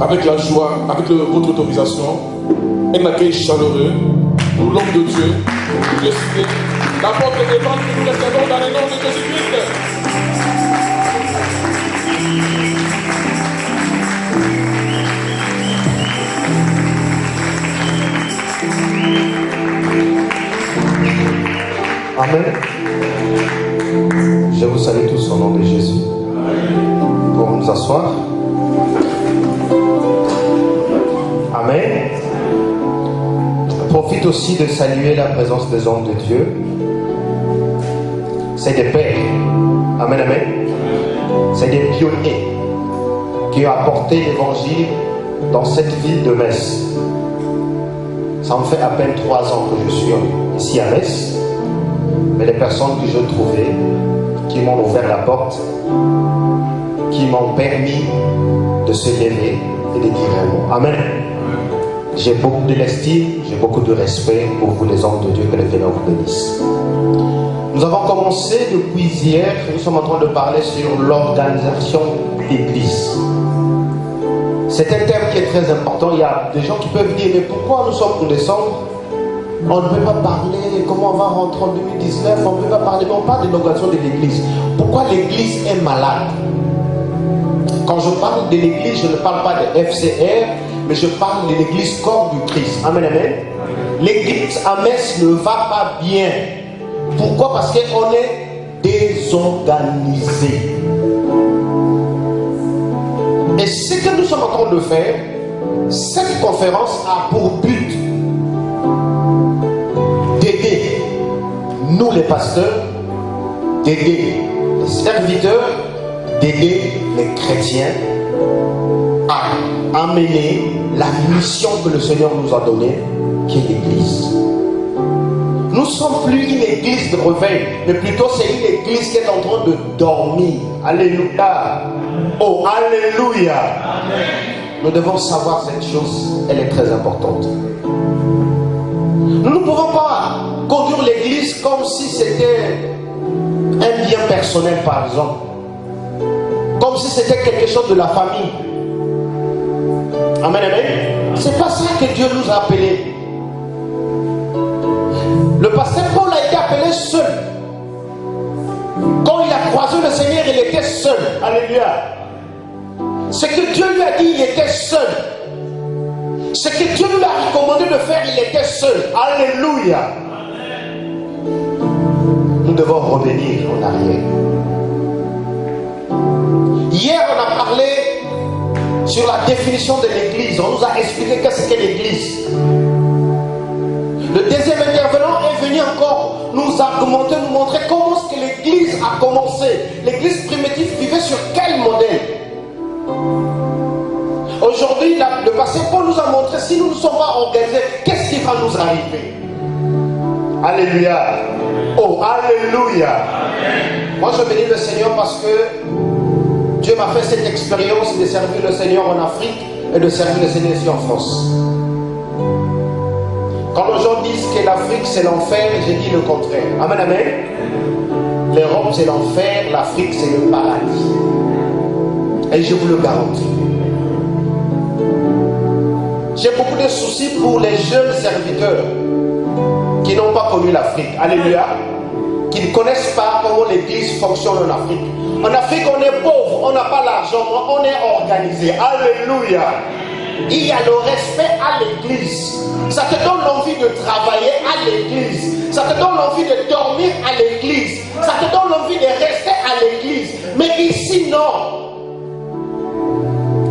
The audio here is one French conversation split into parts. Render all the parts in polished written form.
avec la joie, avec votre autorisation, un accueil chaleureux pour l'homme de Dieu. Dieu cité, la porte est grande que nous recevons dans le nom de Jésus-Christ. Amen. Je vous salue tous au nom de Jésus. Pour nous asseoir. Amen. Je profite aussi de saluer la présence des hommes de Dieu. C'est des pères. Amen, amen. C'est des pionniers qui ont apporté l'évangile dans cette ville de Metz. Ça me fait à peine 3 ans que je suis ici à Metz. Mais les personnes que j'ai trouvées, qui m'ont ouvert la porte, qui m'ont permis de se lever et de dire un mot. Amen. J'ai beaucoup de l'estime, j'ai beaucoup de respect pour vous les hommes de Dieu, que le Seigneur vous bénisse. Nous avons commencé depuis hier, nous sommes en train de parler sur l'organisation de l'Église. C'est un thème qui est très important. Il y a des gens qui peuvent dire, mais pourquoi nous sommes en décembre? On ne peut pas parler comment on va rentrer en 2019, on ne peut pas parler, mais on parle de l'organisation de l'Église. Pourquoi l'Église est malade? Quand je parle de l'Église, je ne parle pas de FCR, mais je parle de l'Église corps du Christ. Amen, amen. L'Église à Metz ne va pas bien. Pourquoi? Parce qu'on est désorganisé. Et ce que nous sommes en train de faire, cette conférence a pour but d'aider nous les pasteurs, d'aider les serviteurs, d'aider les chrétiens à amener la mission que le Seigneur nous a donnée, qui est l'Église. Nous ne sommes plus une église de réveil, mais plutôt c'est une église qui est en train de dormir. Alléluia. Oh, alléluia. Amen. Nous devons savoir cette chose, elle est très importante. Nous ne pouvons pas conduire l'église comme si c'était un bien personnel, par exemple. Comme si c'était quelque chose de la famille. Amen, amen. C'est pas ça que Dieu nous a appelés. Le pasteur Paul a été appelé seul. Quand il a croisé le Seigneur, il était seul. Alléluia. Ce que Dieu lui a dit, il était seul. Ce que Dieu lui a recommandé de faire, il était seul. Alléluia. Nous devons revenir en arrière. Hier, on a parlé sur la définition de l'église. On nous a expliqué qu'est-ce qu'est l'église. Le deuxième intervenant est venu encore nous argumenter, nous montrer comment est-ce que l'église a commencé. L'église primitive vivait sur quel modèle? Aujourd'hui, le pasteur Paul nous a montré, si nous ne sommes pas organisés, qu'est-ce qui va nous arriver? Alléluia. Oh, alléluia. Amen. Moi, je bénis le Seigneur parce que Dieu m'a fait cette expérience de servir le Seigneur en Afrique et de servir le Seigneur ici en France. Quand les gens disent que l'Afrique c'est l'enfer, j'ai dit le contraire. Amen, amen. L'Europe c'est l'enfer, l'Afrique c'est le paradis. Et je vous le garantis. J'ai beaucoup de soucis pour les jeunes serviteurs qui n'ont pas connu l'Afrique. Alléluia. Qui ne connaissent pas comment l'église fonctionne en Afrique. En Afrique, on est pauvre, on n'a pas l'argent, on est organisé. Alléluia. Il y a le respect à l'église. Ça te donne l'envie de travailler à l'église. Ça te donne l'envie de dormir à l'église. Ça te donne l'envie de rester à l'église. Mais ici, non.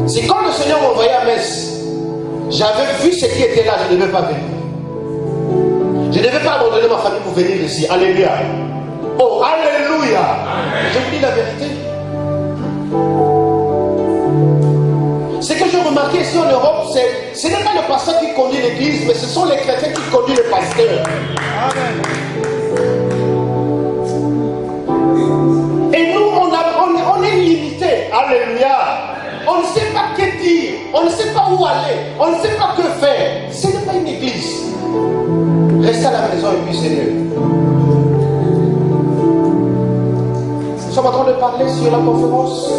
C'est quand le Seigneur m'envoyait à Metz, j'avais vu ce qui était là, je ne devais pas venir. Je ne devais pas abandonner ma famille pour venir ici. Alléluia. Oh, alléluia. Je vous dis la vérité. Ce que j'ai remarqué ici en Europe, ce n'est pas le pasteur qui conduit l'église, mais ce sont les chrétiens qui conduisent le pasteur. Amen. Et nous, on est limités. Alléluia. On ne sait pas que dire, on ne sait pas où aller, on ne sait pas que faire. Ce n'est pas une église. Restez à la maison et puis c'est mieux. Nous sommes en train de parler sur la conférence,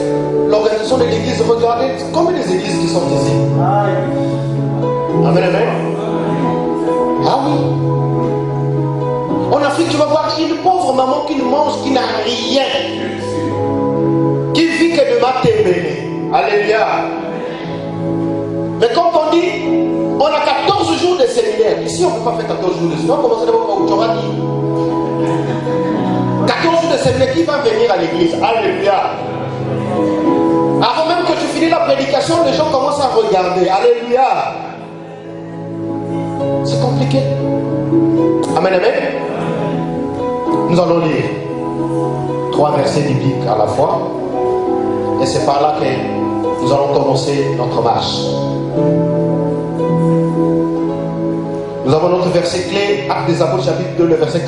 l'organisation de l'église. Regardez combien des églises qui sont ici. Amen, amen. Ah oui. En Afrique, tu vas voir une pauvre maman qui ne mange, qui n'a rien, qui vit que de matébélé. Alléluia. Mais comme on dit, on a 14 jours de séminaire. Ici, on ne peut pas faire 14 jours de séminaire. On va commencer d'abord par Uchora dit 14 jours de séminaire, qui va venir à l'église? Alléluia. Avant même que tu finisses la prédication, les gens commencent à regarder. Alléluia. C'est compliqué. Amen, amen. Nous allons lire 3 versets bibliques à la fois. Et c'est par là que nous allons commencer notre marche. Nous avons notre verset clé, Actes des Apôtres, chapitre 2, le verset 41-42.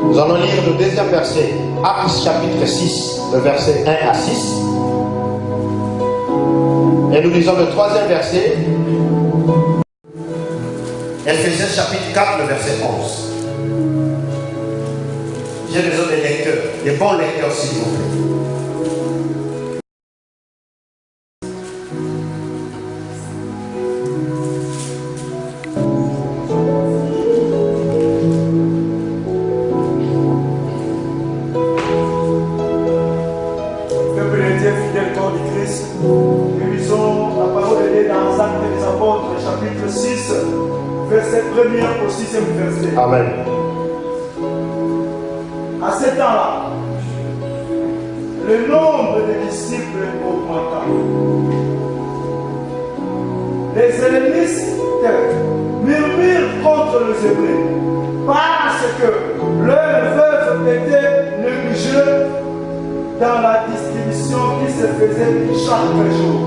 Nous allons lire le deuxième verset, Actes chapitre 6, le verset 1 à 6. Et nous lisons le troisième verset, Ephésiens chapitre 4, le verset 11. J'ai besoin des lecteurs, des bons lecteurs s'il vous plaît. Amen. À ce temps-là, le nombre de disciples augmenta. Les hellénistes murmurent contre les Hébreux parce que leurs veuves étaient négligées dans la distribution qui se faisait chaque jour.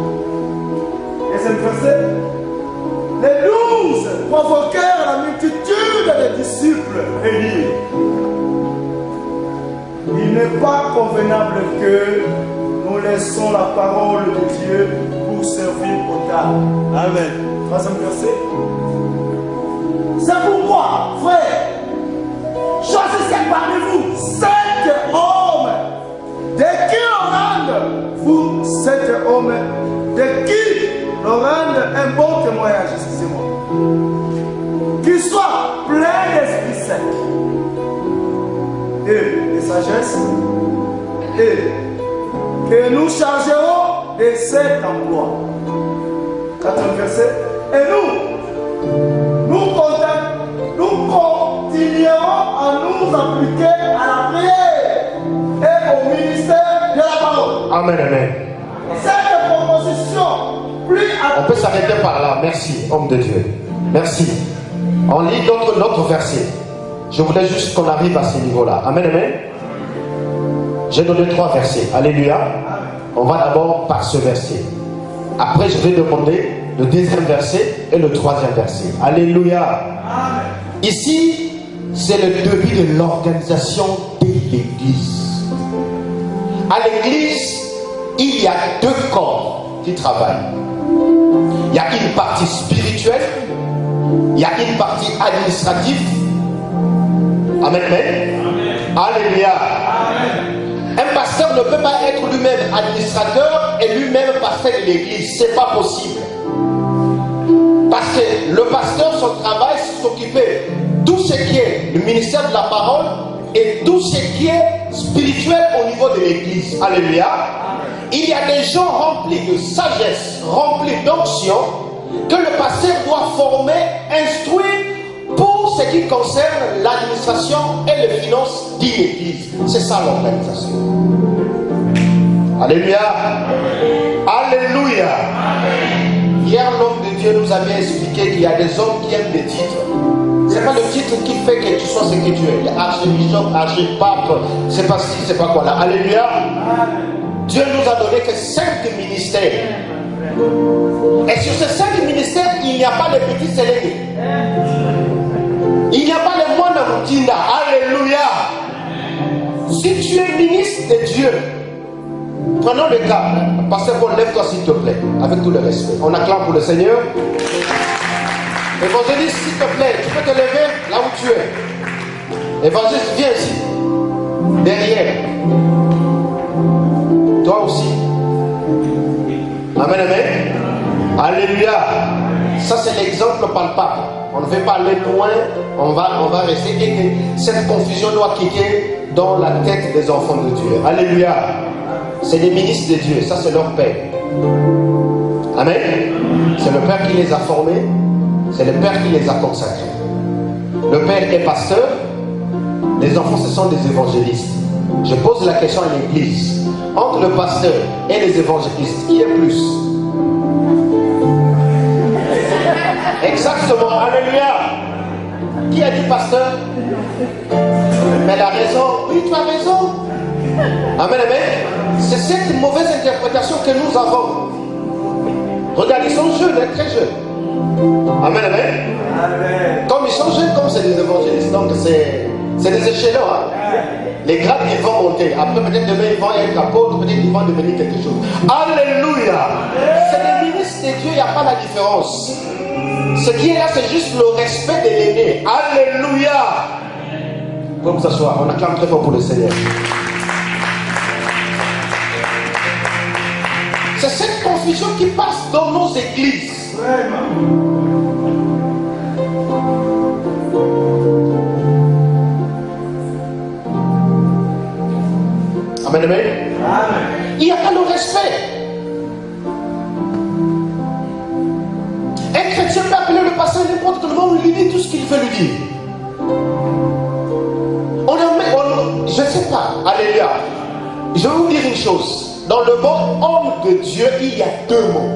Et c'est le verset. Les 12 provoquèrent la multitude des disciples et dirent: il n'est pas convenable que nous laissons la parole de Dieu pour servir au tard. Amen. Troisième verset. C'est pourquoi, frère, choisissez parmi vous 7 hommes, de qui l'on rende, vous 7 hommes, de qui l'on rende un bon témoignage, excusez-moi, qui soit plein d'esprit sec et de sagesse, et que nous chargerons de cet emploi. 4e verset. Et nous continuerons à nous appliquer à la prière et au ministère de la parole. Amen, amen. Cette proposition, plus on peut s'arrêter par là. Merci, homme de Dieu. Merci. On lit notre verset. Je voulais juste qu'on arrive à ce niveau-là. Amen, amen. J'ai donné 3 versets. Alléluia. On va d'abord par ce verset. Après, je vais demander le deuxième verset et le troisième verset. Alléluia. Ici, c'est le début de l'organisation de l'église. À l'église, il y a 2 corps qui travaillent. Il y a une partie spirituelle, il y a une partie administrative. Amen, amen. Alléluia. Un pasteur ne peut pas être lui-même administrateur et lui-même pasteur de l'église. C'est pas possible. Parce que le pasteur, son travail, c'est s'occuper de tout ce qui est le ministère de la parole et tout ce qui est spirituel au niveau de l'église. Alléluia. Il y a des gens remplis de sagesse, remplis d'onction, que le pasteur doit former, instruire pour ce qui concerne l'administration et les finances d'une église. C'est ça l'organisation. Alléluia. Alléluia. Hier, l'homme de Dieu nous avait expliqué qu'il y a des hommes qui aiment des titres. C'est pas le titre qui fait que tu sois ce que tu es. Archibishop, archipape, c'est pas ci, c'est pas quoi là. Alléluia. Dieu nous a donné que 5 ministères. Et sur ces 5 ministères, il n'y a pas de petits sélégués. Il n'y a pas de moines Moutinda. Alléluia. Si tu es ministre de Dieu, prenons le cas. Pasteur Paul, lève-toi s'il te plaît. Avec tout le respect. On acclame pour le Seigneur. Évangéliste, s'il te plaît, tu peux te lever là où tu es. Évangéliste, viens ici. derrière. Toi aussi. Amen, amen. Alléluia. Ça, c'est l'exemple palpable. On ne veut pas aller loin. On va rester. Et que cette confusion doit quitter dans la tête des enfants de Dieu. Alléluia. C'est les ministres de Dieu. Ça, c'est leur Père. Amen. C'est le Père qui les a formés. C'est le Père qui les a consacrés. Le Père est pasteur. Les enfants, ce sont des évangélistes. Je pose la question à l'église. Entre le pasteur et les évangélistes, qui est plus? Exactement. Alléluia. Qui a dit pasteur? Mais elle a raison. Oui, tu as raison. Amen, amen. C'est cette mauvaise interprétation que nous avons. Regarde, ils sont jeunes, très jeunes. Amen, amen. Amen. Comme ils sont jeunes, comme c'est des évangélistes, donc c'est des échelons. Hein. Les grades, ils vont monter. Après, peut-être demain, ils vont être apôtres, peut-être ils vont devenir quelque chose. Alléluia. C'est les ministres de Dieu, il n'y a pas la différence. Ce qui est là, c'est juste le respect de l'aîné. Alléluia. Vous pouvez vous asseoir, on acclame très fort pour le Seigneur. C'est cette confusion qui passe dans nos églises. Amen, amen. Il n'y a pas le respect. Un chrétien peut appeler le pasteur n'importe comment, on lui dit tout ce qu'il veut lui dire. Je ne sais pas. Alléluia. Je vais vous dire une chose. Dans le mot homme de Dieu, il y a deux mots.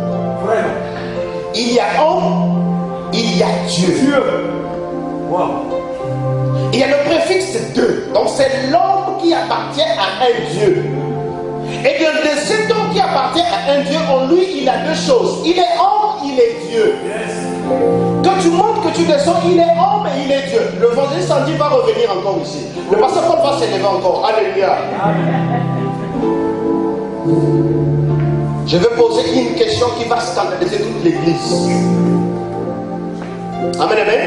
Il y a homme, il y a Dieu. Il y a le préfixe Dieu. Donc c'est l'homme qui appartient à un Dieu. Et de cet homme qui appartient à un Dieu, en lui, il a deux choses. Il est homme, il est Dieu. Quand tu montes, que tu descends, il est homme et il est Dieu. Le évangéliste Andy va revenir encore ici. Le pasteur Paul va s'élever encore. Alléluia. Je vais poser une question qui va scandaliser toute l'église. Amen, amen.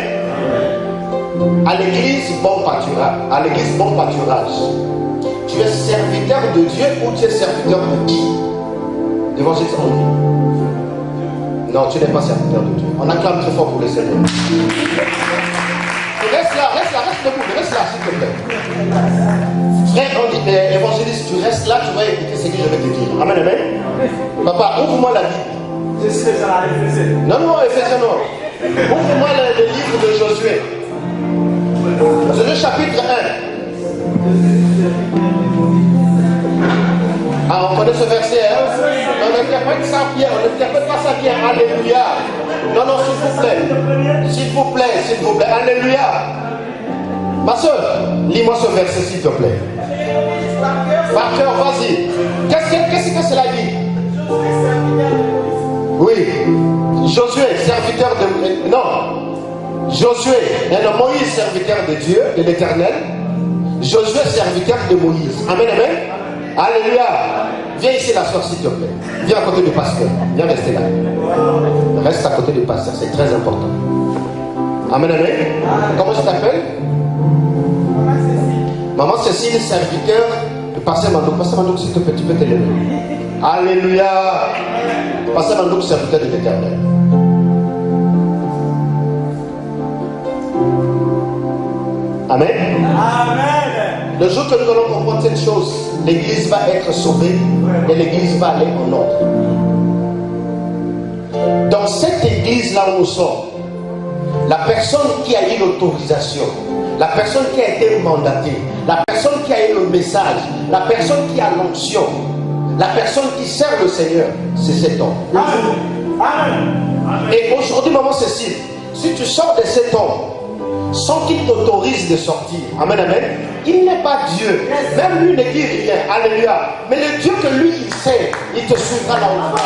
À l'église, bon pâturage. À l'église, bon pâturage. Tu es serviteur de Dieu ou tu es serviteur de qui? L'évangéliste Andy. Non, tu n'es pas serviteur de Dieu. On acclame très fort pour le Seigneur. Reste là, debout, reste là, s'il te plaît. Frère, on dit, évangéliste, tu restes là, tu vas écouter ce que je vais te dire. Amen, amen. Papa, ouvre-moi la Bible. Je sais ça à Éphésiens. Non, Éphésiens, non. Ouvre-moi le livre de Josué. Josué chapitre 1. Ah, on connaît ce verset, hein? On n'interprète ça bien, on n'interprète pas ça bien. Alléluia. Non, s'il vous plaît. S'il vous plaît, s'il vous plaît. Alléluia. Ma soeur, lis-moi ce verset, s'il te plaît. Par cœur, vas-y. Qu'est-ce que cela dit? Oui. Josué, serviteur de... Non. Josué, Moïse, serviteur de Dieu, de l'Éternel. Josué, serviteur de Moïse. Amen, amen. Alléluia. Viens ici, la soeur, s'il te plaît. Viens à côté du pasteur. Viens rester là. Reste à côté du pasteur, c'est très important. Amen, amen. Comment tu t'appelles? Maman Cécile, serviteur de Pasteur Mandouk. Pasteur Mandouk, s'il te plaît, tu peux te lever. Alléluia. Pasteur Mandouk, serviteur de l'Éternel. Amen. Amen. Le jour que nous allons comprendre cette chose, l'église va être sauvée et l'église va aller en ordre. Dans cette église-là où nous sommes, la personne qui a eu l'autorisation, la personne qui a été mandatée, la personne qui a eu le message, la personne qui a l'onction, la personne qui sert le Seigneur, c'est cet homme. Amen. Et aujourd'hui, maman Cécile, si tu sors de cet homme sans qu'il t'autorise de sortir, amen, amen, il n'est pas Dieu. Même lui ne dit rien. Alléluia. Mais le Dieu que lui il sait, il te suivra là où tu vas.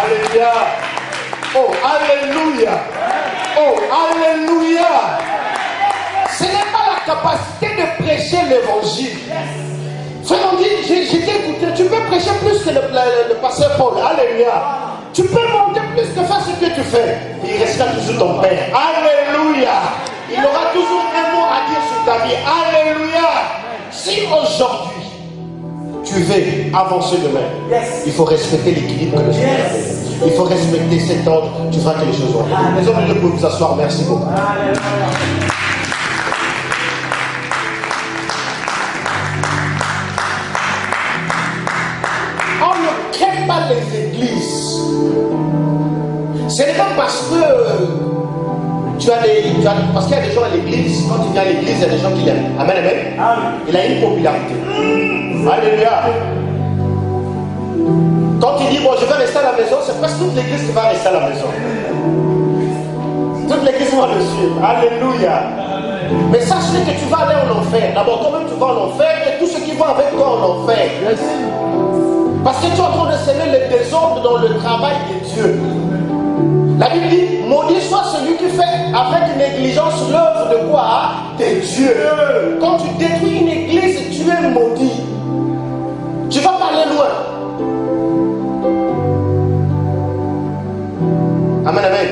Alléluia. Oh, alléluia. Oh, alléluia. Ce n'est pas la capacité de prêcher l'évangile. Frère, on dit, j'ai écouté, tu peux prêcher plus que le pasteur Paul. Alléluia. Tu peux monter plus que faire ce que tu fais. Il restera toujours ton Père. Alléluia. il aura toujours un mot à dire sur ta vie. Alléluia. Si aujourd'hui tu veux avancer demain, il faut respecter l'équilibre que le Seigneur a donné. Il faut respecter cet ordre, tu feras quelque chose. Les hommes de Dieu peuvent vous asseoir, merci beaucoup. On ne crée pas les églises. Ce n'est pas parce que parce qu'il y a des gens à l'église, quand tu viens à l'église, il y a des gens qui l'aiment. Amen, amen. Il a une popularité. Alléluia. Quand il dit, bon, je vais rester à la maison, c'est presque toute l'église qui va rester à la maison. Toute l'église va le suivre. Alléluia. Mais sache que tu vas aller en enfer. D'abord, toi-même, tu vas en enfer et tous ceux qui vont avec toi en enfer. Parce que tu es en train de semer le désordre dans le travail de Dieu. La Bible dit, maudit soit celui qui fait avec négligence l'œuvre de quoi? De Dieu. Quand tu détruis une église, tu es maudit. Tu vas pas aller loin. Amen, amen.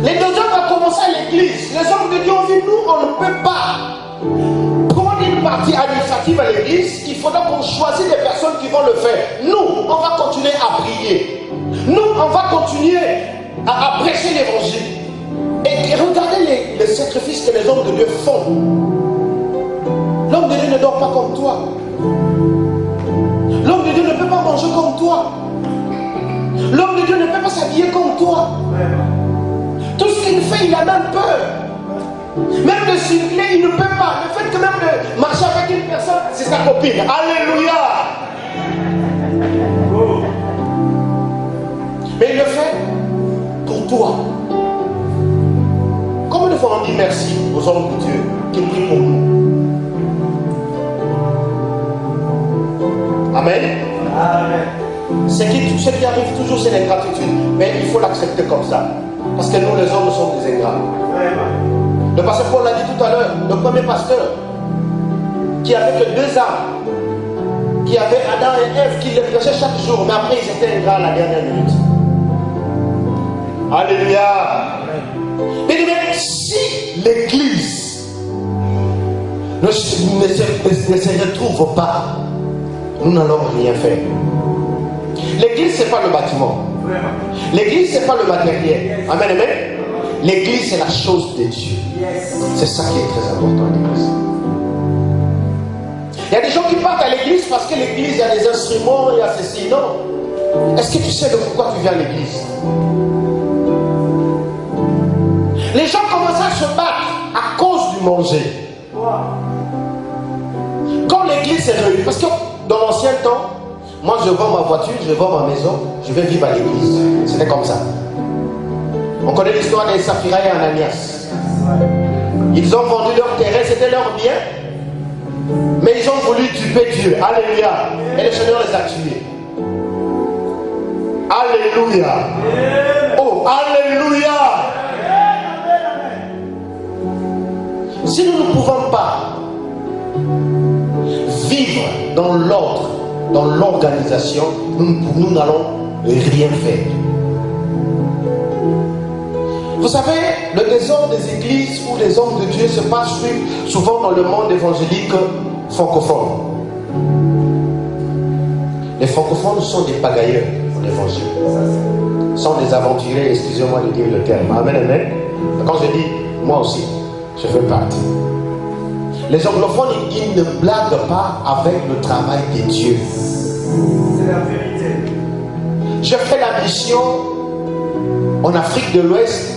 Les deux hommes ont commencé à l'église. Les hommes de Dieu ont dit, nous, on ne peut pas prendre une partie administrative à l'église. Il faudra qu'on choisisse des personnes qui vont le faire. Nous, on va continuer à prier. Nous, on va continuer à prêcher l'évangile. Et regardez les sacrifices que les hommes de Dieu font. L'homme de Dieu ne dort pas comme toi. L'homme de Dieu ne peut pas manger comme toi. L'homme de Dieu ne peut pas s'habiller comme toi. Tout ce qu'il fait, il a même peur. Même de circuler, il ne peut pas. Le fait que même de marcher avec une personne, c'est sa copine. Alléluia. Mais il le fait pour toi. Comment nous faut dire merci aux hommes de Dieu qui prient pour nous? Amen. Amen. Ce qui arrive toujours, c'est l'ingratitude. Mais il faut l'accepter comme ça. Parce que nous, les hommes, sommes des ingrats. Le pasteur Paul l'a dit tout à l'heure. Le premier pasteur qui avait que 2 âmes, qui avait Adam et Ève, qui les prêchaient chaque jour, mais après ils étaient ingrats à la dernière minute. Alléluia. Mais si l'église ne se retrouve pas, nous n'allons rien faire. L'église, ce n'est pas le bâtiment. L'église, ce n'est pas le matériel. Amen, amen. L'église, c'est la chose de Dieu. C'est ça qui est très important à l'église. Il y a des gens qui partent à l'église parce que l'église, il y a des instruments, il y a ceci. Non. Est-ce que tu sais de pourquoi tu viens à l'église? Les gens commencent à se battre à cause du manger. Quand l'église est réunie, parce que dans l'ancien temps, moi je vends ma voiture, je vends ma maison, je vais vivre à l'église. C'était comme ça. On connaît l'histoire des Saphira et Ananias. Ils ont vendu leur terrain, c'était leur bien, mais ils ont voulu duper Dieu. Alléluia. Et le Seigneur les a tués. Alléluia. Oh, alléluia. Si nous ne pouvons pas vivre dans l'ordre, dans l'organisation, nous n'allons rien faire. Vous savez, le désordre des églises où les hommes de Dieu se passent souvent dans le monde évangélique francophone. Les francophones sont des pagailleurs en évangile. Sont des aventuriers, excusez-moi de dire le terme. Amen, amen. Quand je dis, moi aussi, je fais partie. Les anglophones, ils ne blaguent pas avec le travail de Dieu. C'est la vérité. J'ai fait la mission en Afrique de l'Ouest.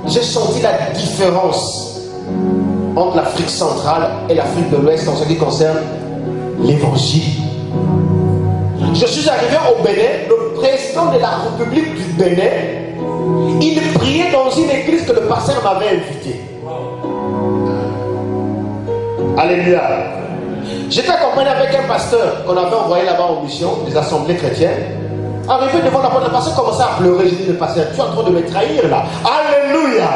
J'ai senti la différence entre l'Afrique centrale et l'Afrique de l'Ouest en ce qui concerne l'évangile. Je suis arrivé au Bénin, le président de la République du Bénin, il priait dans une église que le pasteur m'avait invité. Alléluia. J'étais accompagné avec un pasteur qu'on avait envoyé là-bas en mission, des assemblées chrétiennes. Arrivé devant la porte, le pasteur commençait à pleurer. J'ai dit, le pasteur, tu es en train de me trahir là. Alléluia.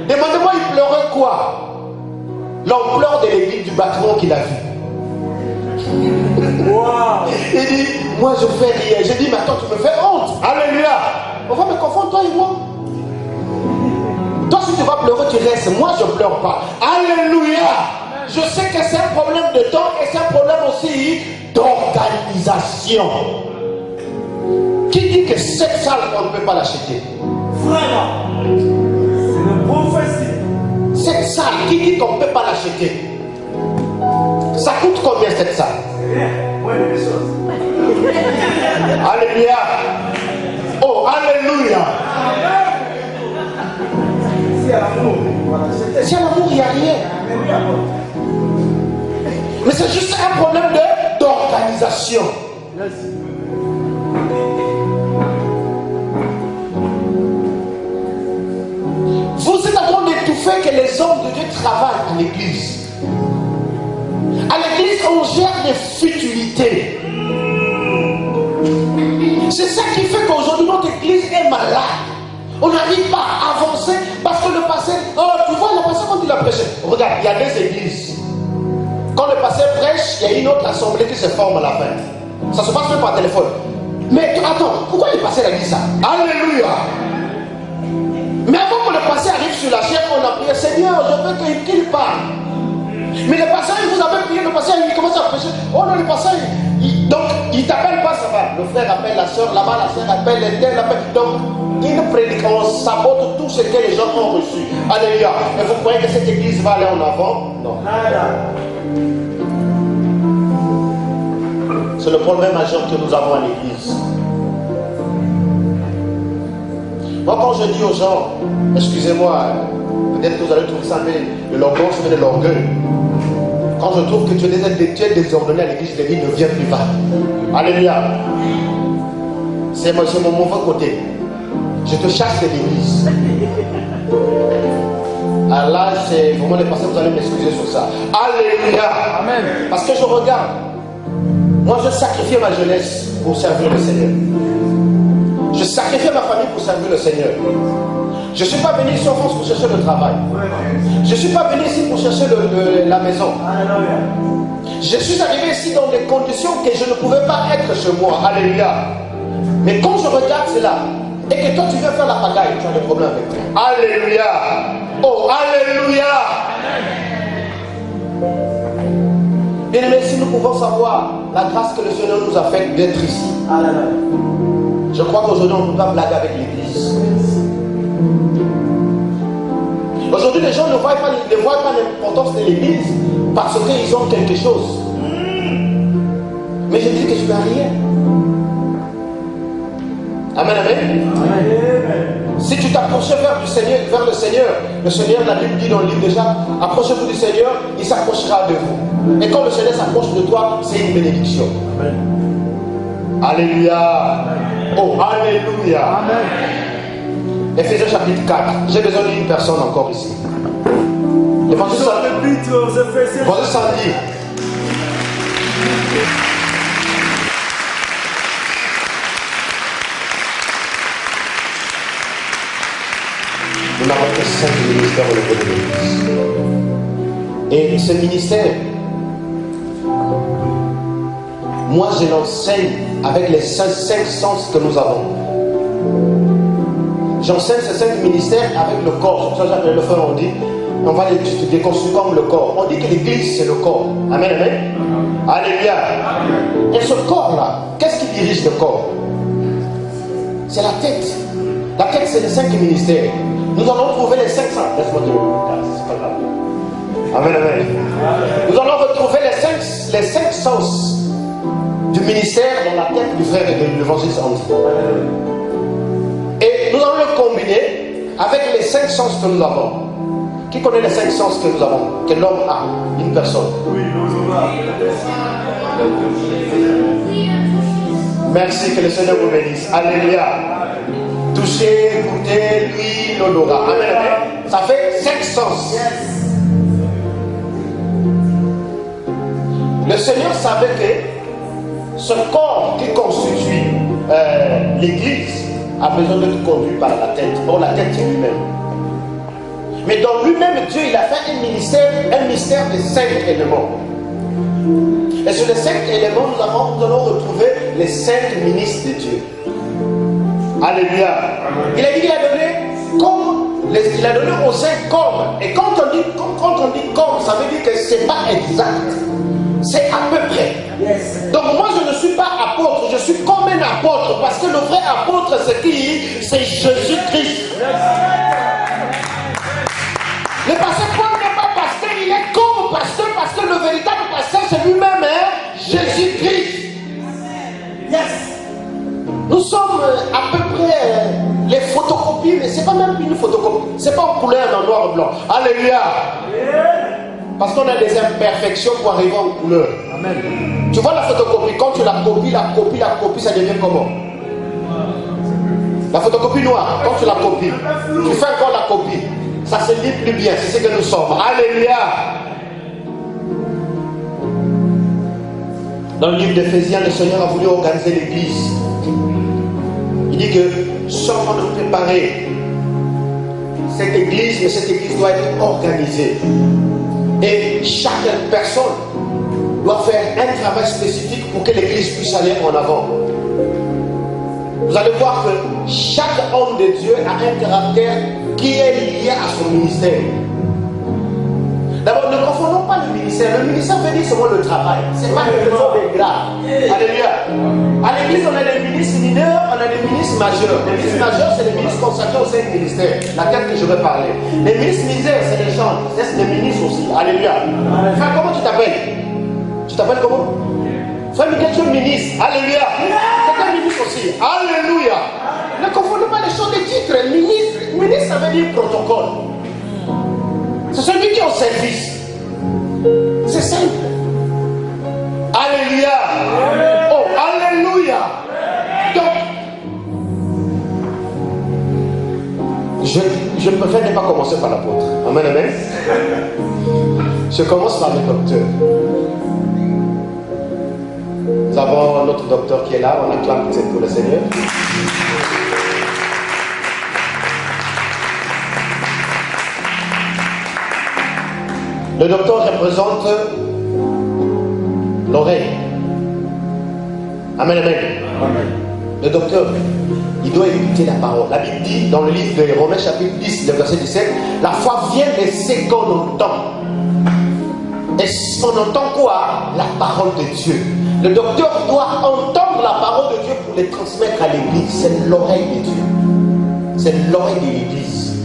Demandez-moi, il pleurait quoi? L'ampleur de l'église, du bâtiment qu'il a vu. Wow. Il dit, moi je fais rien. J'ai dit, mais attends, tu me fais honte. Alléluia. On va me confondre, toi et moi. Toi si tu vas pleurer, tu restes. Moi, je ne pleure pas. Alléluia. Je sais que c'est un problème de temps et c'est un problème aussi d'organisation. Qui dit que cette salle, on ne peut pas l'acheter? Vraiment. C'est une prophétie. Cette salle, qui dit qu'on ne peut pas l'acheter? Ça coûte combien cette salle? C'est rien. Moins de choses. Alléluia. Oh, alléluia. Si à l'amour, voilà, c'était. Si à l'amour, il n'y a rien. Mais c'est juste un problème d'organisation. Vous êtes en train d'étouffer que les hommes de Dieu travaillent à l'église. À l'église, on gère des futilités. C'est ça qui fait qu'aujourd'hui notre église est malade. On n'arrive pas à avancer parce que le passé, oh, tu vois, le passé quand il a prêché. Regarde, il y a deux églises. Quand le pasteur prêche, il y a une autre assemblée qui se forme à la fin. Ça se passe même par téléphone. Mais attends, pourquoi le pasteur a dit ça? Alléluia. Mais avant que le pasteur arrive sur la chair, on a prié, Seigneur, je veux qu'il parle. Mais le pasteur, vous avez prié, le pasteur, il commence à prêcher. Oh non, le pasteur, donc il t'appelle pas, ça va. Le frère appelle la soeur, là-bas la soeur appelle l'interne, appelle. Donc, il prédique, on sabote tout ce que les gens ont reçu. Alléluia. Et vous croyez que cette église va aller en avant? Non. C'est le problème majeur que nous avons à l'église. Moi, quand je dis aux gens, excusez-moi, peut-être que vous allez trouver ça un peu de l'orgueil, de l'orgueil. Quand je trouve que tu es désordonné à l'église, je dis ne viens plus pas. Alléluia. C'est mon mauvais côté. Je te chasse de l'église. Alors là, c'est vraiment les pasteurs, vous allez m'excuser sur ça. Alléluia. Amen. Parce que je regarde. Moi, je sacrifie ma jeunesse pour servir le Seigneur. Je sacrifie ma famille pour servir le Seigneur. Je ne suis pas venu ici en France pour chercher le travail. Je ne suis pas venu ici pour chercher la maison. Je suis arrivé ici dans des conditions que je ne pouvais pas être chez moi. Alléluia. Mais quand je regarde cela, et que toi tu viens faire la pagaille, tu as des problèmes avec toi. Alléluia. Oh, alléluia. Bien aimé, si nous pouvons savoir la grâce que le Seigneur nous a faite d'être ici. Je crois qu'aujourd'hui on ne peut pas blaguer avec l'église. Aujourd'hui les gens ne voient pas l'importance de l'église parce qu'ils ont quelque chose. Mais je dis que je n'ai rien. Amen, amen. Si tu t'approchais vers le Seigneur, le Seigneur, la Bible dit dans le livre déjà, approchez-vous du Seigneur, il s'approchera de vous. Et quand le Seigneur s'approche de toi, c'est une bénédiction. Amen. Alléluia. Oh, alléluia. Amen. Éphésiens chapitre 4. J'ai besoin d'une personne encore ici. L'évangile sans dire. Nous n'avons que 5 ministères au niveau de l'Église. Et ce ministère, moi je l'enseigne avec les 5 sens que nous avons. J'enseigne ces 5 ministères avec le corps. C'est pour ça que le frère on dit, on va les déconstruire comme le corps. On dit que l'Église c'est le corps. Amen, amen. Alléluia. Et ce corps-là, qu'est-ce qui dirige le corps? C'est la tête. La tête c'est les 5 ministères. Nous allons trouver les 500. Laisse-moi te le dire, c'est pas grave. Amen, amen. Nous allons retrouver les 5 sens du ministère dans la tête du frère et de l'évangéliste Andy. Et nous allons le combiner avec les 5 sens que nous avons. Qui connaît les 5 sens que nous avons? Que l'homme a, une personne. Oui, nous avons. Merci, que le Seigneur vous bénisse. Alléluia. Toucher, goûter, l'huile, l'odorat. Amen, amen. Ça fait 5 sens. Le Seigneur savait que ce corps qui constitue l'église a besoin d'être conduit par la tête. Or, la tête, c'est lui-même. Mais dans lui-même, Dieu, il a fait un mystère de 5 éléments. Et sur les 5 éléments, nous allons retrouver les 5 ministres de Dieu. Alléluia. Il a dit qu'il a donné comme Il a donné aux uns comme. Et quand on dit comme, ça veut dire que ce n'est pas exact. C'est à peu près. Yes. Donc moi je ne suis pas apôtre, je suis comme un apôtre. Parce que le vrai apôtre c'est qui? C'est Jésus-Christ. Yes. Le pasteur Paul n'est pas pasteur, il est comme pasteur parce que le véritable pasteur c'est lui-même, Jésus-Christ. Yes. Nous sommes à peu près les photocopies, mais ce n'est pas même une photocopie. Ce n'est pas en couleur dans noir et blanc. Alléluia. Parce qu'on a des imperfections pour arriver en couleur. Amen. Tu vois la photocopie, quand tu la copies, ça devient comment? La photocopie noire, quand tu la copies, tu fais encore la copie. Ça se lit plus bien, c'est ce que nous sommes. Alléluia. Dans le livre d'Éphésiens, le Seigneur a voulu organiser l'église. Il dit que sommes en train de préparer cette église, mais cette église doit être organisée. Et chaque personne doit faire un travail spécifique pour que l'église puisse aller en avant. Vous allez voir que chaque homme de Dieu a un caractère qui est lié à son ministère. D'abord, ne confondons pas le ministère. Le ministère veut dire seulement le travail. Ce n'est pas quelque chose de grave. Alléluia. À l'église, on a des ministres mineurs, on a des ministres majeurs. Les ministres majeurs, c'est les ministres consacrés au sein du ministère, laquelle que je vais parler. Les ministres mineurs, c'est les gens, c'est des ministres aussi. Alléluia. Frère, comment tu t'appelles? Tu t'appelles comment? Frère Miguel, tu es ministre. Alléluia. C'est un ministre aussi. Alléluia. Ne confondons pas les choses des titres. Ministre, ça veut dire protocole. C'est celui qui est au service. C'est simple. Alléluia. Oh, alléluia. Donc, je préfère ne pas commencer par l'apôtre. Amen, amen. Je commence par le docteur. Nous avons notre docteur qui est là. On acclame pour le Seigneur. Le docteur représente l'oreille. Amen, amen. Amen. Le docteur, il doit écouter la parole. La Bible dit dans le livre de Romains chapitre 10, le verset 17, la foi vient de ce qu'on entend. Et on entend quoi? La parole de Dieu. Le docteur doit entendre la parole de Dieu pour les transmettre à l'église. C'est l'oreille de Dieu. C'est l'oreille de l'église.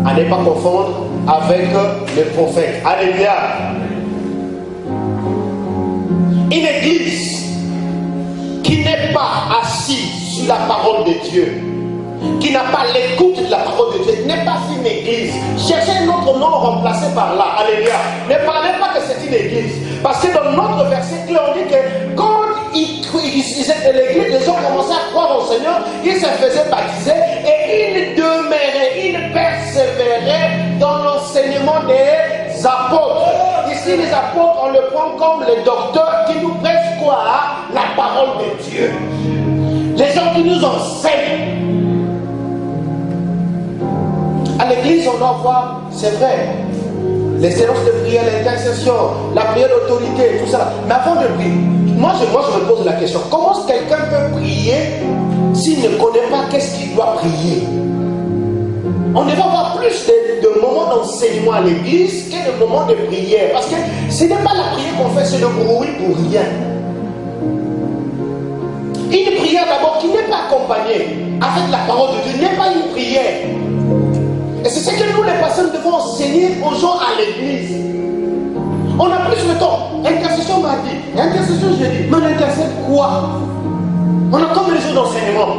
À ne pas confondre avec les prophètes. Alléluia. Une église qui n'est pas assise sur la parole de Dieu, qui n'a pas l'écoute de la parole de Dieu, n'est pas une église. Cherchez un autre nom remplacé par là. Alléluia. Ne parlez pas que c'est une église. Parce que dans notre verset, on dit que quand ils étaient l'église, les gens commençaient à croire au Seigneur, ils se faisaient baptiser et ils demeuraient, ils persévéraient dans l'enseignement des apôtres. Ici, les apôtres, on le prend comme les docteurs qui nous prêchent quoi? La parole de Dieu. Les gens qui nous enseignent. À l'église, on doit voir, c'est vrai, les séances de prière, l'intercession, la prière d'autorité, tout ça. Mais avant de prier, moi je me pose la question, comment quelqu'un peut prier s'il ne connaît pas qu'est-ce qu'il doit prier? On devrait avoir plus de moments d'enseignement à l'église que de moments de prière. Parce que ce n'est pas la prière qu'on fait, c'est le bruit pour rien. Une prière d'abord qui n'est pas accompagnée avec la parole de Dieu n'est pas une prière. Et c'est ce que nous les pasteurs devons enseigner aux gens à l'église. On a plus le temps. Intercession mardi, intercession jeudi. Mais on intercède quoi? On a comme les jours d'enseignement.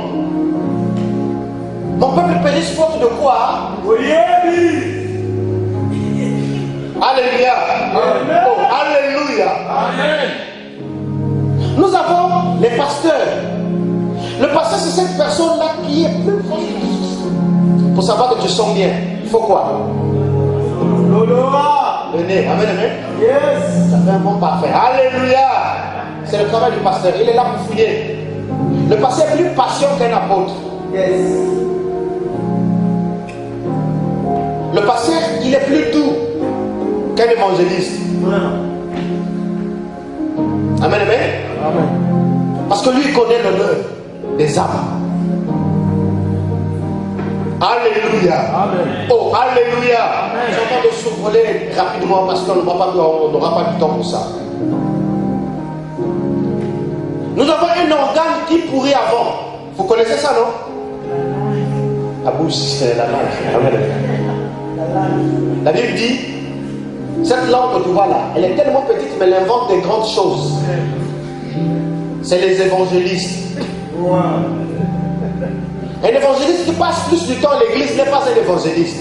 Mon peuple périsse faute de quoi? Oui. Alléluia. Amen. Oh, alléluia. Amen. Nous avons les pasteurs. Le pasteur, c'est cette personne-là qui est plus proche de Jésus. Pour savoir que tu sens bien, il faut quoi? Le nez. Amen, amen. Yes. Ça fait un bon parfait. Alléluia. C'est le travail du pasteur. Il est là pour fouiller. Le pasteur est plus patient qu'un apôtre. Yes. Le pasteur, il est plus doux qu'un évangéliste. Amen, amen. Amen. Parce que lui, il connaît l'honneur des âmes. Alléluia. Amen. Oh, alléluia. J'entends de survoler rapidement parce qu'on n'aura pas du temps pour ça. Nous avons un organe qui pourrit avant. Vous connaissez ça, non? La bouche, c'est la langue. La Bible dit, cette langue que tu vois là, elle est tellement petite, mais elle invente des grandes choses. C'est les évangélistes. Un évangéliste qui passe plus du temps à l'église n'est pas un évangéliste.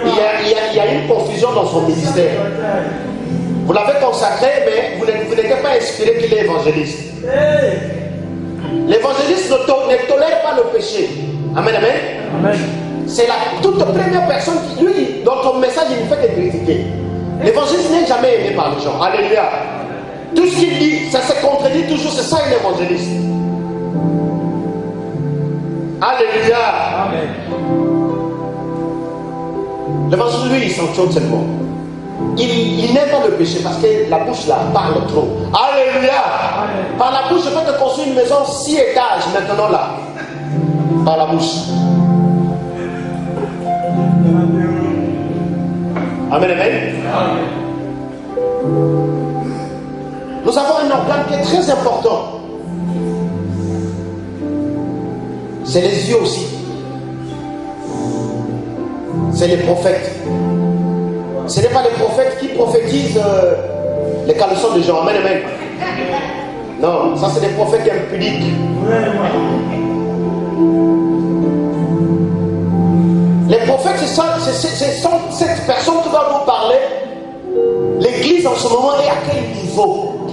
Il y a une confusion dans son ministère. Vous l'avez consacré, mais vous n'êtes pas inspiré qu'il est évangéliste. L'évangéliste ne tolère pas le péché. Amen, amen. Amen. C'est la toute première personne qui, lui, dans ton message, il ne fait que critiquer. L'évangéliste n'est jamais aimé par les gens. Alléluia. Tout ce qu'il dit, ça se contredit toujours. C'est ça un évangéliste. Alléluia. Amen. L'évangéliste, lui, il sanctionne seulement. Il n'aime pas le péché parce que la bouche là parle trop. Alléluia. Amen. Par la bouche, je peux te construire une maison 6 étages maintenant là. Par la bouche. Amen, amen. Nous avons un organe qui est très important. C'est les yeux aussi. C'est les prophètes. Ce n'est pas les prophètes qui prophétisent les caleçons de gens. Amen, amen. Non, ça c'est des prophètes impudiques. Les prophètes, c'est cette personne qui va nous parler. L'église en ce moment est à quel niveau?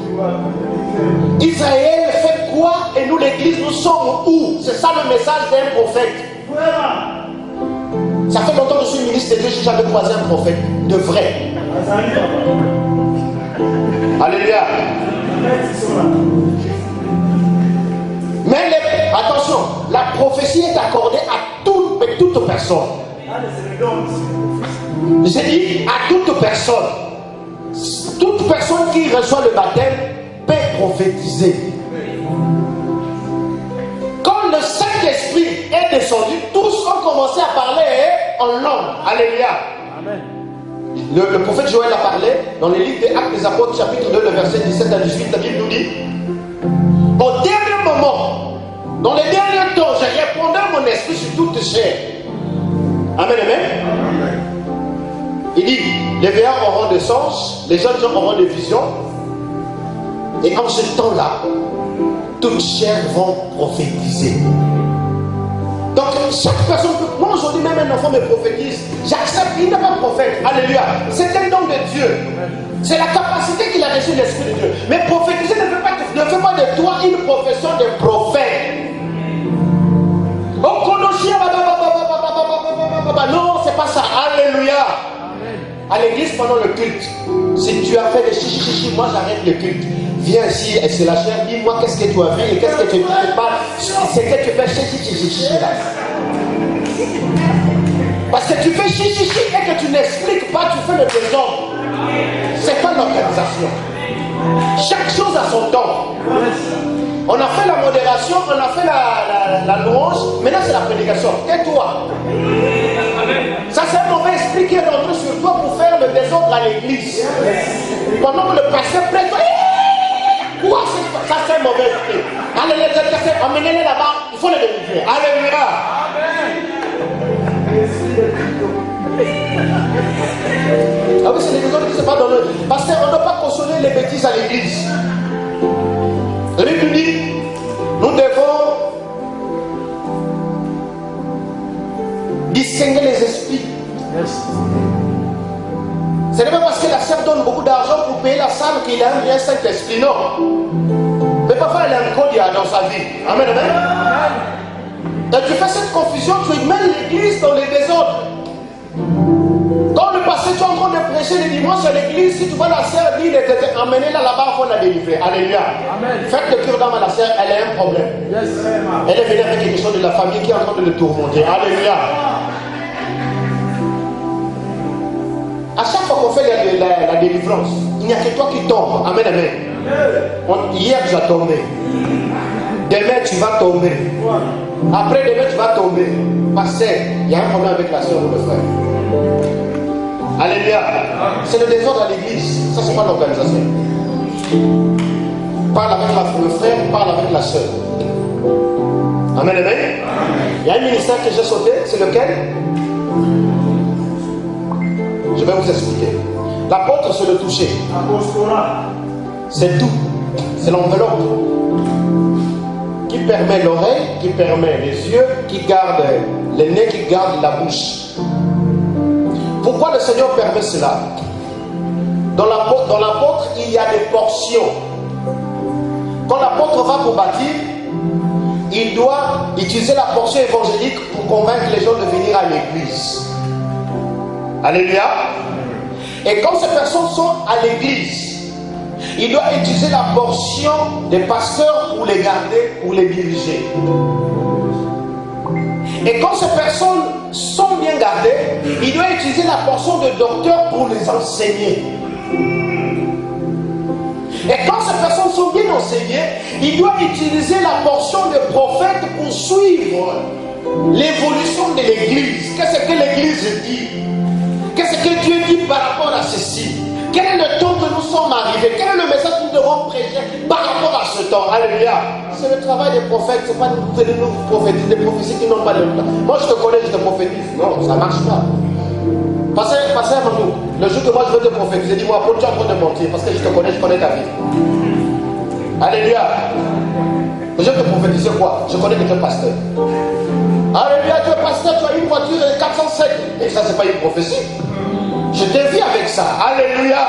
Israël fait quoi et nous l'église nous sommes où? C'est ça le message d'un prophète. Ça fait longtemps que je suis ministre de Dieu, j'ai jamais croisé un prophète de vrai. Alléluia. Mais attention, la prophétie est accordée à toute personne. J'ai dit à toute personne. Toute personne qui reçoit le baptême peut prophétiser. Quand le Saint-Esprit est descendu, tous ont commencé à parler en langue. Alléluia. Amen. Le prophète Joël a parlé dans les livres des Actes des Apôtres, chapitre 2, le verset 17 à 18. La Bible nous dit: au dernier moment, dans les derniers temps, j'ai répandu mon esprit sur toute chair. Amen, amen. Il dit: les vieillards auront des sens, les jeunes gens auront des visions. Et en ce temps-là, toutes chair vont prophétiser. Donc, chaque personne peut. Moi, aujourd'hui, même un enfant me prophétise. J'accepte, il n'est pas prophète. Alléluia. C'est un don de Dieu. C'est la capacité qu'il a reçue de l'Esprit de Dieu. Mais prophétiser ne fait pas de toi une profession de prophète. Non, c'est pas ça. Alléluia. À l'église pendant le culte, si tu as fait des chichi, moi j'arrête le culte. Viens ici, et c'est la chair, dis-moi qu'est-ce que tu as vu et qu'est-ce que tu ne pas. C'est que tu fais chichi là. Parce que tu fais chichi et que tu n'expliques pas, tu fais le désordre. C'est pas l'organisation. Chaque chose a son temps. On a fait la modération, on a fait la louange, maintenant c'est la prédication. Tais-toi. Ça c'est un mauvais esprit qui est rentré sur toi pour faire le désordre à l'église. Pendant que le pasteur prête, quoi c'est ça? C'est un mauvais esprit. Allez, emmenez-les là-bas, il faut les délivrer. Alléluia. Ah oui, c'est les désordres qui ne sont pas dans le. Parce qu'on ne doit pas consommer les bêtises à l'église. La Bible dit, nous devons distinguer les esprits. Ce n'est pas parce que la sœur donne beaucoup d'argent pour payer la salle qu'il a un Saint-Esprit, non. Mais parfois elle a un code dans sa vie. Amen, amen. Et tu fais cette confusion, tu mets l'église dans les désordres. Quand le pasteur tu es en train de prêcher le dimanche à l'église, si tu vois la sœur dire emmenez-la là-bas, il faut la délivrer. Alléluia. Amen. Faites le cure d'âme à la sœur, elle a un problème. Yes. Elle est venue avec quelque chose de la famille qui est en train de le tourmenter. Alléluia. À chaque fois qu'on fait la délivrance, il n'y a que toi qui tombes. Amen, amen. Hier, j'ai tombé. Demain, tu vas tomber. Après demain, tu vas tomber. Pasteur, il y a un problème avec la soeur ou le frère. Alléluia. C'est le désordre à l'église. Ça, c'est pas l'organisation. Parle avec le frère, parle avec la soeur. Amen, amen. Il y a un ministère que j'ai sauté, c'est lequel? Je vais vous expliquer. L'apôtre, c'est le toucher. C'est tout. C'est l'enveloppe qui permet l'oreille, qui permet les yeux, qui garde les nez, qui garde la bouche. Pourquoi le Seigneur permet cela? Dans l'apôtre, il y a des portions. Quand l'apôtre va pour bâtir, il doit utiliser la portion évangélique pour convaincre les gens de venir à l'église. Alléluia. Et quand ces personnes sont à l'église, il doit utiliser la portion des pasteurs pour les garder, pour les diriger. Et quand ces personnes sont bien gardées, il doit utiliser la portion de docteur pour les enseigner. Et quand ces personnes sont bien enseignées, il doit utiliser la portion de prophète pour suivre l'évolution de l'église. Qu'est-ce que l'église dit? Qu'est-ce que Dieu dit par rapport à ceci? Quel est le temps que nous sommes arrivés? Quel est le message que nous devons prêcher par rapport à ce temps? Alléluia. C'est le travail des prophètes. Ce n'est pas de nous prophétiser des prophéties qui n'ont pas de temps. Moi je te connais, je te prophétise. Non, ça ne marche pas. Passez à Manou. Le jour que moi je veux te prophétiser, dis-moi, pourquoi tu es en train de mentir? Parce que je te connais, je connais ta vie. Alléluia. Je vais te prophétiser quoi? Je connais que tu es pasteur. Alléluia, tu es pasteur, tu as une voiture de 407. Et ça, c'est pas une prophétie. Je t'ai vu avec ça. Alléluia.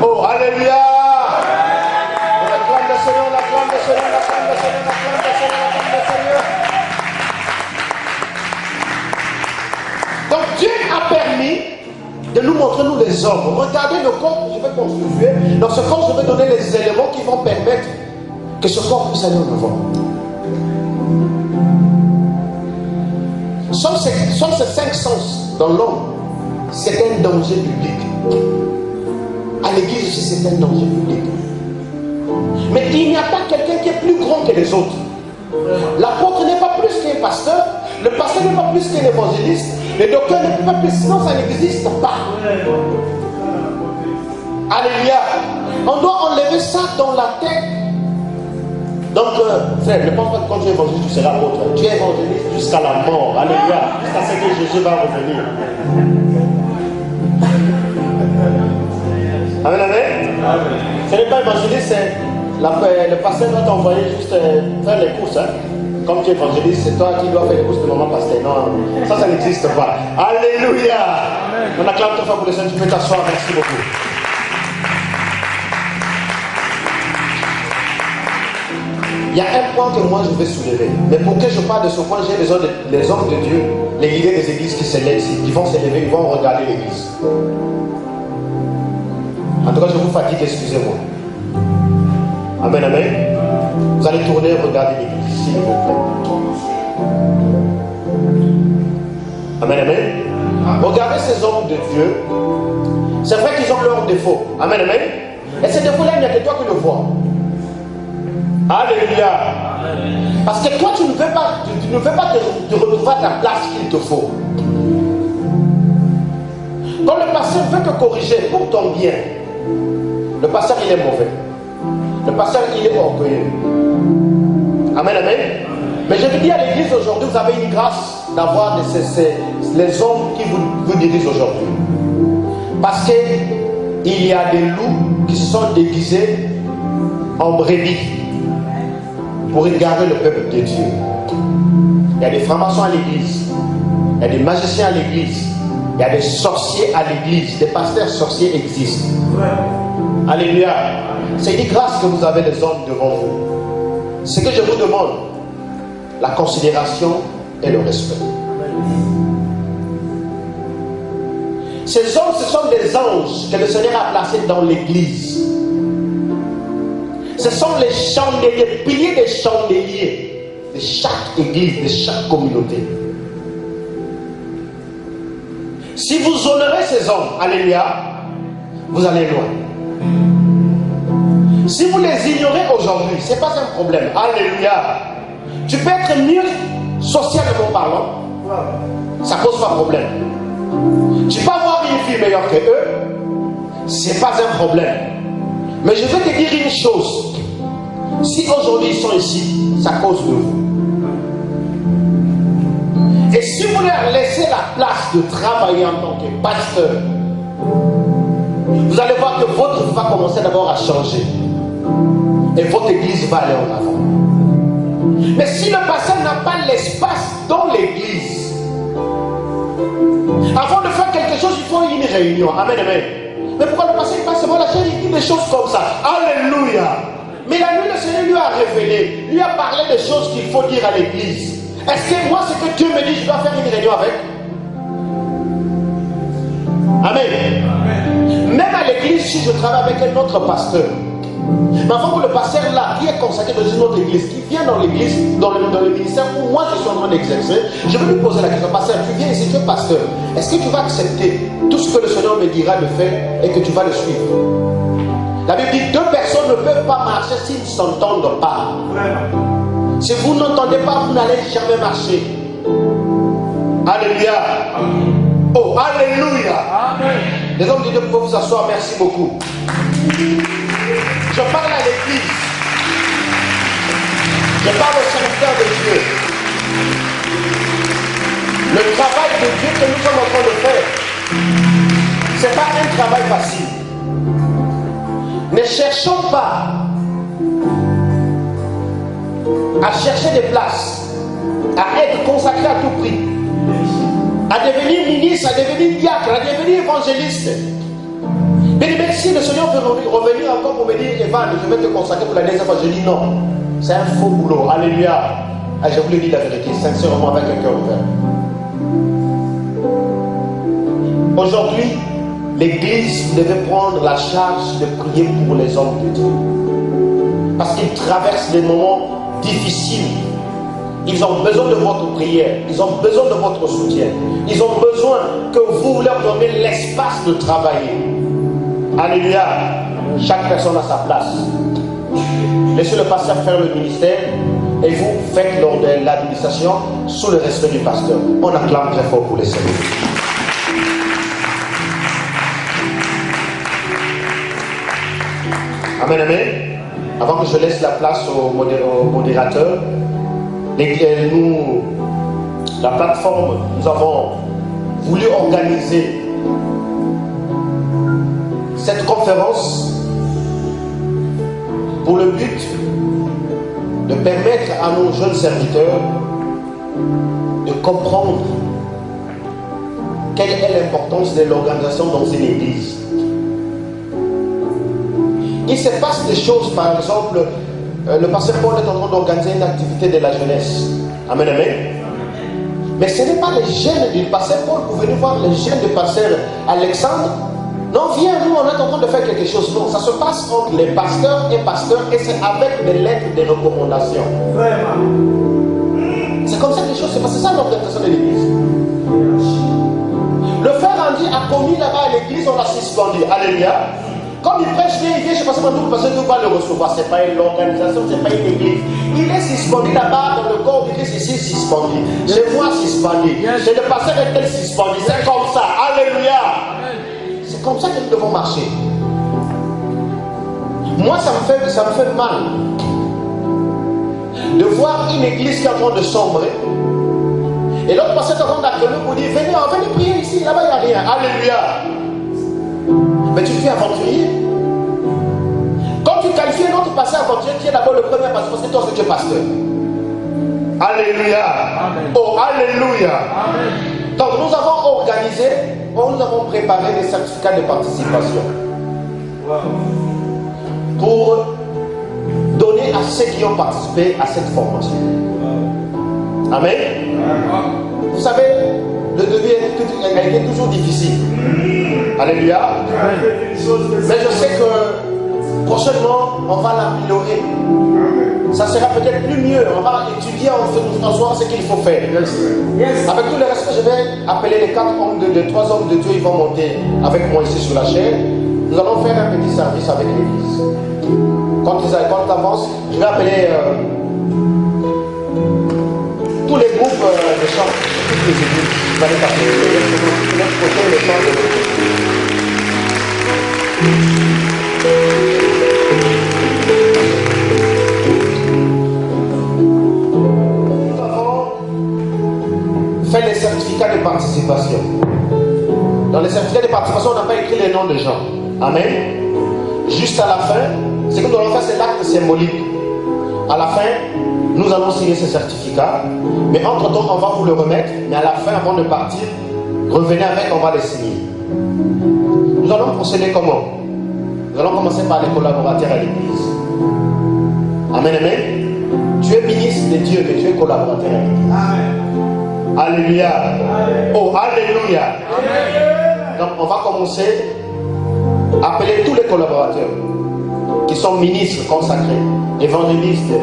Oh, alléluia. La gloire du Seigneur, la gloire du Seigneur, la gloire du Seigneur, la gloire du Seigneur, la gloire du Seigneur. Donc Dieu a permis de nous montrer, nous les hommes. Regardez le corps que je vais constituer. Dans ce corps, je vais donner les éléments qui vont permettre que ce corps puisse aller en avant. Sans ces 5 sens dans l'homme, c'est un danger public. À l'église aussi, c'est un danger public. Mais il n'y a pas quelqu'un qui est plus grand que les autres. L'apôtre n'est pas plus qu'un pasteur, le pasteur n'est pas plus qu'un évangéliste, le docteur n'est pas plus, sinon ça n'existe pas. Alléluia. On doit enlever ça dans la tête. Donc, frère, ne pense pas que quand tu es évangéliste, tu seras apôtre. Tu es évangéliste jusqu'à la mort. Alléluia. Jusqu'à ce que Jésus va revenir. Amen, amen. Ce n'est pas évangéliste, c'est le pasteur va t'envoyer juste faire les courses. Hein. Comme tu es évangéliste, c'est toi qui dois faire les courses de maman pasteur. Non, ça n'existe pas. Alléluia. On acclame très fort pour le Seigneur. Tu peux t'asseoir. Merci beaucoup. Il y a un point que moi je vais soulever. Mais pour que je parle de ce point, j'ai besoin des hommes de Dieu, les leaders des églises qui s'élèvent ici. Ils vont s'élever, ils vont regarder l'église. En tout cas, je vous fatigue, excusez-moi. Amen, amen. Vous allez tourner et regarder l'église, s'il vous plaît. Amen, amen. Regardez ces hommes de Dieu. C'est vrai qu'ils ont leurs défauts. Amen, amen. Et ces défauts-là, il n'y a que toi qui le vois. Alléluia. Parce que toi, tu ne veux pas te retrouver à ta place qu'il te faut. Quand le pasteur veut te corriger pour ton bien, le pasteur, il est mauvais. Le pasteur, il est orgueilleux. Amen, amen. Mais je vous dis à l'église aujourd'hui, vous avez une grâce d'avoir les hommes qui vous dirigent aujourd'hui. Parce qu'il y a des loups qui se sont déguisés en brebis pour égarer le peuple de Dieu. Il y a des francs-maçons à l'église, il y a des magiciens à l'église, il y a des sorciers à l'église, des pasteurs sorciers existent. Alléluia. C'est une grâce que vous avez les hommes devant vous. Ce que je vous demande, la considération et le respect. Ces hommes, ce sont des anges que le Seigneur a placés dans l'église. Ce sont les chandeliers, les piliers des chandeliers de chaque église, de chaque communauté. Si vous honorez ces hommes, alléluia, vous allez loin. Si vous les ignorez aujourd'hui, ce n'est pas un problème. Alléluia. Tu peux être mieux socialement parlant. Ça ne pose pas de problème. Tu peux avoir une vie meilleure que eux. Ce n'est pas un problème. Mais je vais te dire une chose. Si aujourd'hui ils sont ici, c'est à cause de vous. Et si vous leur laissez la place de travailler en tant que pasteur, vous allez voir que votre vie va commencer d'abord à changer. Et votre église va aller en avant. Mais si le pasteur n'a pas l'espace dans l'église, avant de faire quelque chose, il faut une réunion. Amen, amen. Mais pourquoi le pasteur passe devant la chaîne, il dit des choses comme ça? Alléluia. Mais la nuit, le Seigneur lui a révélé, lui a parlé des choses qu'il faut dire à l'église. Est-ce que moi, ce que Dieu me dit, je dois faire une réunion avec? Amen. Même à l'église, si je travaille avec un autre pasteur, mais avant que le pasteur là, qui est consacré dans une autre église, qui vient dans l'église, dans le ministère où moi je suis en train d'exercer, je vais lui poser la question: pasteur, tu viens ici, tu es pasteur, est-ce que tu vas accepter tout ce que le Seigneur me dira de faire et que tu vas le suivre? La Bible dit: deux personnes ne peuvent pas marcher s'ils ne s'entendent pas. Si vous n'entendez pas, vous n'allez jamais marcher. Alléluia. Oh, alléluia. Amen. Les hommes de Dieu, pouvez vous asseoir. Merci beaucoup. Je parle à l'église. Je parle aux serviteurs de Dieu. Le travail de Dieu que nous sommes en train de faire, ce n'est pas un travail facile. Ne cherchons pas à chercher des places, à être consacré à tout prix, à devenir ministre, à devenir diacre, à devenir évangéliste. Mais si le Seigneur veut revenir encore pour me dire: Evan, je vais te consacrer pour la deuxième fois, je dis non. C'est un faux boulot. Alléluia. Et je vous le dis la vérité, sincèrement, avec un cœur ouvert. Aujourd'hui, l'église devait prendre la charge de prier pour les hommes de Dieu. Parce qu'ils traversent des moments difficiles. Ils ont besoin de votre prière. Ils ont besoin de votre soutien. Ils ont besoin que vous leur donniez l'espace de travailler. Alléluia. Chaque personne a sa place. Laissez le pasteur faire le ministère et vous faites l'administration sous le respect du pasteur. On acclame très fort pour les Seigneurs. Amen, amen. Avant que je laisse la place au modérateur, la plateforme, nous avons voulu organiser cette conférence pour le but de permettre à nos jeunes serviteurs de comprendre quelle est l'importance de l'organisation dans une église. Il se passe des choses, par exemple, le pasteur Paul est en train d'organiser une activité de la jeunesse. Amen, amen. Mais ce n'est pas les jeunes du pasteur Paul. Vous venez voir les jeunes du pasteur Alexandre. Non, viens, nous, on est en train de faire quelque chose. Non, ça se passe entre les pasteurs et c'est avec des lettres de recommandation. Vraiment. C'est comme ça que les choses se passent. C'est ça l'organisation de l'église. Le frère Andy a commis là-bas à l'église, on a suspendu. Alléluia. Comme il prêche bien, il vient chez Pasteur Mandou, parce que nous va le recevoir. Ce n'est pas une organisation, ce n'est pas une église. Il est suspendu là-bas dans le corps de Christ, ici suspendu. Chez moi suspendu. Chez le pasteur est suspendu. C'est comme ça. Alléluia. C'est comme ça que nous devons marcher. Moi, ça me fait mal de voir une église qui est en train de sombrer. Et l'autre pasteur est en train d'accueillir pour dire: venez prier ici, là-bas il n'y a rien. Alléluia. Mais tu fais aventurier. Quand tu qualifies un autre pasteur aventurier, tu es d'abord le premier pasteur parce que toi tu es pasteur. Alléluia. Amen. Oh, alléluia. Amen. Donc nous avons organisé, nous avons préparé des certificats de participation. Wow. Pour donner à ceux qui ont participé à cette formation. Wow. Amen. Wow. Vous savez, le début a été toujours difficile. Alléluia. Mais je sais que prochainement, on va l'améliorer. Ça sera peut-être plus mieux. On va étudier en soi ce qu'il faut faire. Yes. Avec tout le respect, je vais appeler les 3 hommes de Dieu. Ils vont monter avec moi ici sur la chaîne. Nous allons faire un petit service avec l'église. Quand tu avances, je vais appeler tous les groupes de chants, toutes les églises. Vous allez passer de l'autre côté, les chants de l'autre côté. Nous avons fait les certificats de participation. Dans les certificats de participation, on n'a pas écrit les noms des gens. Amen. Juste à la fin, ce que nous allons faire, c'est l'acte symbolique. À la fin, nous allons signer ce certificat. Mais entre-temps, on va vous le remettre. Mais à la fin, avant de partir, revenez avec, on va les signer. Nous allons procéder comment? Nous allons commencer par les collaborateurs à l'église. Amen, amen. Tu es ministre de Dieu, mais tu es collaborateur à l'église. Amen. Alléluia. Amen. Oh, alléluia. Amen. Donc, on va commencer à appeler tous les collaborateurs qui sont ministres consacrés, évangélistes,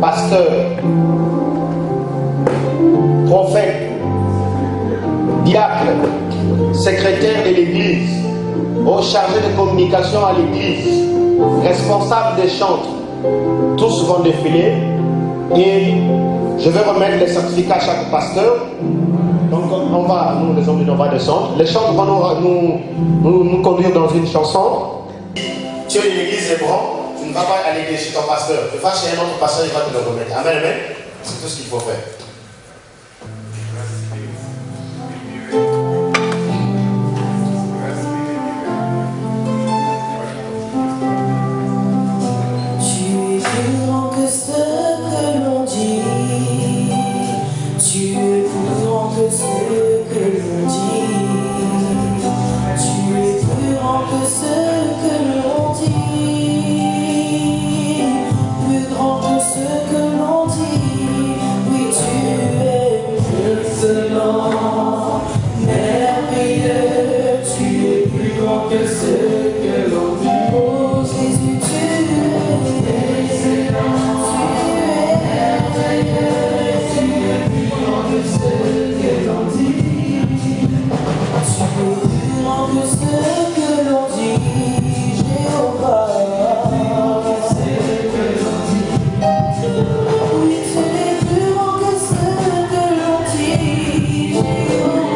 pasteurs, prophètes, diacres, secrétaires de l'église, chargés de communication à l'église, responsables des chantres. Tous vont défiler et je vais remettre les certificats à chaque pasteur. Donc on va, nous les hommes, on va descendre. Les chantres vont nous conduire dans une chanson. Tu es une église Hébron, tu ne vas pas à l'église chez ton pasteur. Tu vas chez un autre pasteur, il va te le remettre. Amen, amen. C'est tout ce qu'il faut faire. Tu es plus grand que ce que l'on dit. Tu es plus grand que ce que l'on dit. Tu es plus grand que ce que l'on dit. Plus grand que ce que l'on dit. Oui, tu es excellent, merveilleux. Tu es plus grand que ce que l'on dit. Oh Jésus, tu es excellent, tu es merveilleux. Tu es plus grand que ce que l'on dit. Tu es plus grand que ce que l'on dit, Jéhovah. Oui, tu es plus grand que ce que l'on dit, Jéhovah.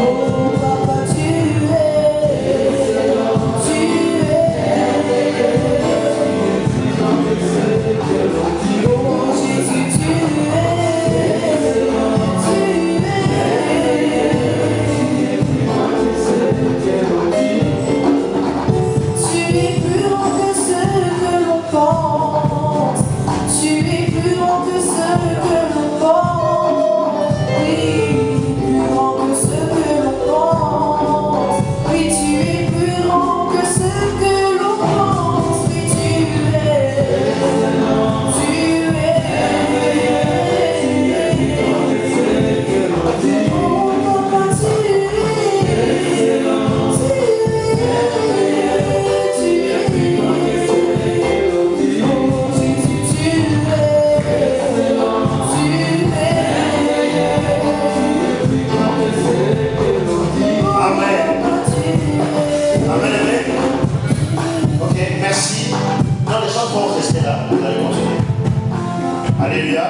Oh Papa, tu es, oh Jésus, tu es plus grand que ce que l'on pense. Tu es plus grand que ce que l'on pense. Oui, plus grand que ce que l'on pense. Oui, tu es plus grand que ce que l'on pense. Oui, tu es. Oh Papa, tu es. Amen. Amen, amen. Ok, merci. Non, les gens vont rester là. Vous allez continuer. Alléluia.